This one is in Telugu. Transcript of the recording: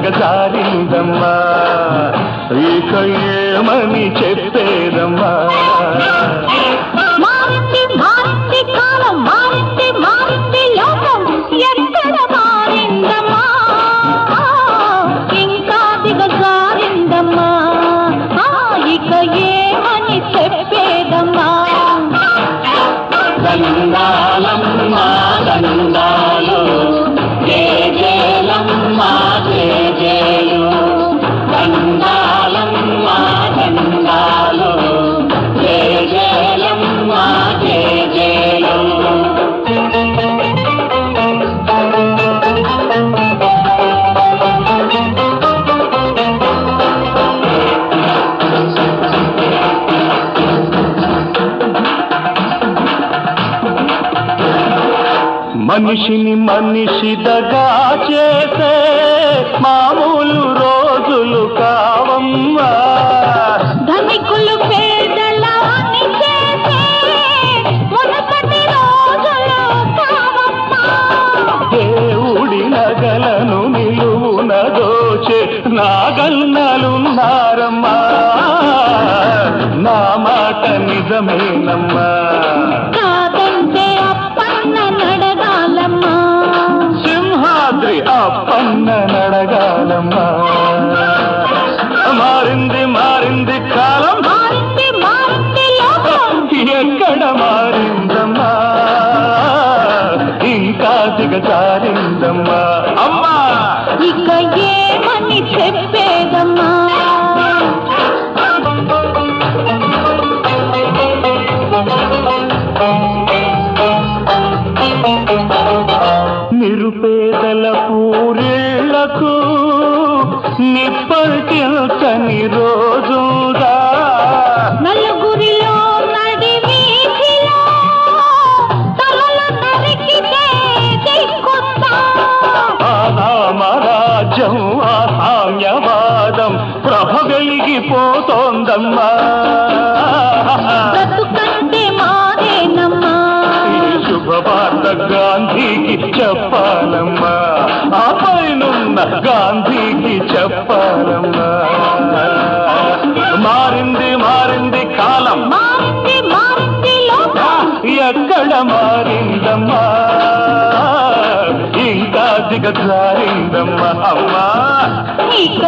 దిగజారిందమ్మా ఇక ఏమని చెప్పేదమ్మా మారింది మారింది కాలం మారింది మారింది లోకం ఎక్కడ మారిందమ్మా ఇంకా దిగజారిందమ్మా ఇక ఏమని చెప్పేదమ్మా దండాలమ్మా దండాలు జేజేలమ్మా జేజేలు దండాలమ్మా దండాలు జేజేలమ్మా జేజేలు మనిషిని మనిషి దగా చేసే మామూలు రోజులు కావమ్మా ధనికులు పేదలని చేసే మునుపటి రోజులు కావమ్మా దేవుడి నగలను నిలువున దోచే నాగన్నలున్నారమ్మా నా మాట నిజమేనమ్మా కాదంటే అప్పన్న నడగాలమ్మా సింహాద్రి అప్పన్న నడగాలమ్మా మారింది మారింది కాలం మారింది మారింది లోకం ఎక్కడ మారిందమ్మా ఇంకా దిగజారిందమ్మా అమ్మా ఇక ఏమని చెప్పేదమ్మా నిరుపేదల పూరేళ్లకు నిప్పటిల్చని రోజుదా నలుగురిలో నడి వీధిలో తలలు నరికితే దిక్కొస్తా రాజ్యం ఆ సామ్యవాదం ప్రభ వెలిగిపోతోందమ్మా బ్రతుకంటే మాదేనమ్మా ఈ శుభవార్త గాంధీకి చెప్పాలమ్మా ఆ పైనున్న గాంధీకి చెప్పాలమ్మా మారింది మారింది కాలం మారింది మారింది లోకం ఎక్కడ మారిందమ్మా ఇంకా దిగజారిందమ్మా అమ్మా ఇక